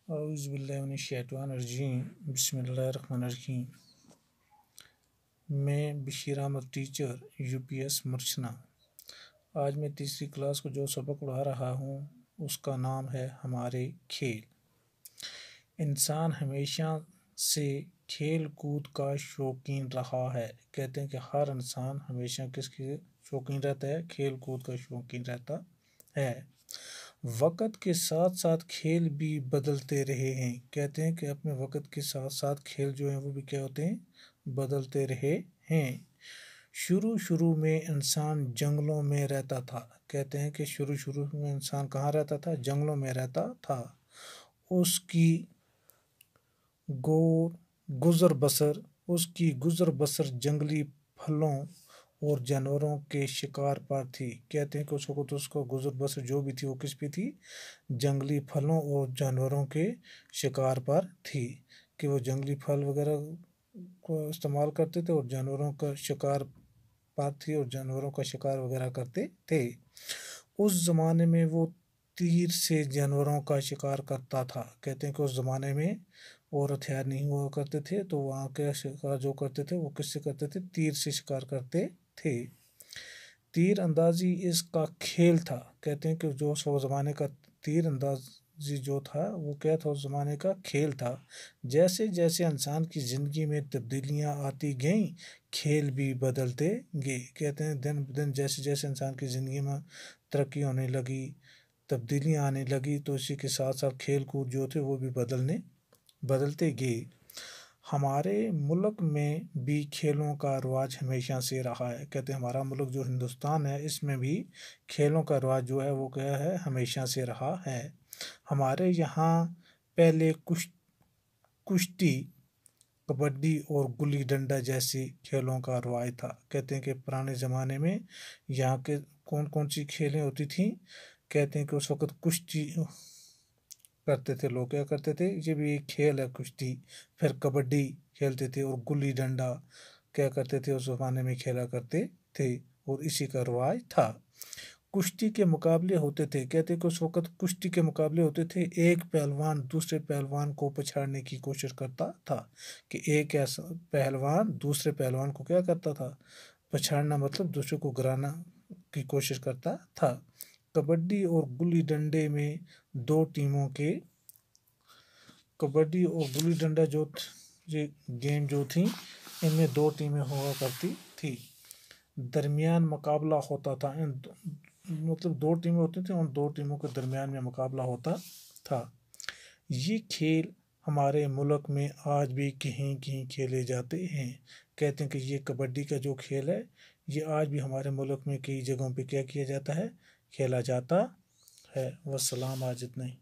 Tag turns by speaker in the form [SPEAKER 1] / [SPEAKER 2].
[SPEAKER 1] اعوذ باللہ من الشیطان الرجیم بسم اللہ الرحمن الرحیم۔ میں بشیر احمد ٹیچر UPS مرچنا۔ آج میں تیسری کلاس کو جو سبق پڑھا رہا ہوں اس کا نام ہے ہمارے کھیل۔ انسان ہمیشہ سے کھیل کود کا شوقین رہا ہے۔ کہتے ہیں کہ ہر انسان ہمیشہ کس کے شوقین رہتا ہے؟ کھیل کود کا شوقین رہتا ہے۔ وقت کے ساتھ ساتھ کھیل بھی بدلتے رہے ہیں۔ کہتے ہیں کہ اپنے وقت کے ساتھ ساتھ کھیل جو ہیں وہ بھی کیا ہوتے ہیں؟ بدلتے رہے ہیں۔ شروع میں انسان جنگلوں میں رہتا تھا۔ کہتے ہیں کہ شروع میں انسان کہاں رہتا تھا؟ جنگلوں میں رہتا تھا۔ اس کی گزر بسر جنگلی پھلوں اور جانوروں کے شکار پر تھی۔ کہتے ہیں کہ اس وقت اس کو گزر بسر جو بھی تھی وہ کس پہ تھی؟ جنگلی پھلوں اور جانوروں کے شکار پر تھی، کہ وہ جنگلی پھل وغیرہ کو استعمال کرتے تھے اور جانوروں کا شکار پر تھی اور جانوروں کا شکار وغیرہ کرتے تھے۔ اس زمانے میں وہ تیر سے جانوروں کا شکار کرتا تھا۔ کہتے ہیں کہ اس زمانے میں اور ہتھیار نہیں ہوا کرتے تھے تو وہاں کے شکار جو کرتے تھے وہ کس سے کرتے تھے؟ تیر سے شکار کرتے تھے۔ تیر اندازی اس کا کھیل تھا۔ کہتے ہیں کہ جو اس زمانے کا تیر اندازی جو تھا وہ کیا تھا؟ اس زمانے کا کھیل تھا۔ جیسے جیسے انسان کی زندگی میں تبدیلیاں آتی گئیں کھیل بھی بدلتے گئے۔ کہتے ہیں دن بدن جیسے جیسے انسان کی زندگی میں ترقی ہونے لگی، تبدیلیاں آنے لگی، تو اسی کے ساتھ ساتھ کھیل کود جو تھے وہ بھی بدلتے گئے۔ ہمارے ملک میں بھی کھیلوں کا رواج ہمیشہ سے رہا ہے۔ کہتے ہیں ہمارا ملک جو ہندوستان ہے اس میں بھی کھیلوں کا رواج جو ہے وہ کیا ہے؟ ہمیشہ سے رہا ہے۔ ہمارے یہاں پہلے کشتی، کبڈی اور گلی ڈنڈا جیسے کھیلوں کا رواج تھا۔ کہتے ہیں کہ پرانے زمانے میں یہاں کے کون سی کھیلیں ہوتی تھیں؟ کہتے ہیں کہ اس وقت کشتی کرتے تھے لوگ، کیا کرتے تھے؟ یہ بھی ایک کھیل ہے کشتی۔ پھر کبڈی کھیلتے تھے اور گلی ڈنڈا کیا کرتے تھے؟ اس زمانے میں کھیلا کرتے تھے اور اسی کا رواج تھا۔ کشتی کے مقابلے ہوتے تھے۔ کہتے ہیں کہ اس وقت کشتی کے مقابلے ہوتے تھے۔ ایک پہلوان دوسرے پہلوان کو پچھاڑنے کی کوشش کرتا تھا، کہ ایک ایسا پہلوان دوسرے پہلوان کو کیا کرتا تھا؟ پچھاڑنا، مطلب دوسرے کو گرانا کی کوشش کرتا تھا۔ کبڈی اور گلی ڈنڈے میں کبڈی اور گلی ڈنڈا جو یہ گیم جو تھیں ان میں 2 ٹیمیں ہوا کرتی تھی، درمیان مقابلہ ہوتا تھا۔ مطلب 2 ٹیمیں ہوتی تھیں، ان 2 ٹیموں کے درمیان میں مقابلہ ہوتا تھا۔ یہ کھیل ہمارے ملک میں آج بھی کہیں کہیں کھیلے جاتے ہیں۔ کہتے ہیں کہ یہ کبڈی کا جو کھیل ہے یہ آج بھی ہمارے ملک میں کئی جگہوں پہ کیا کیا جاتا ہے؟ کھیلا جاتا ہے۔ والسلام، آج اتنا ہی۔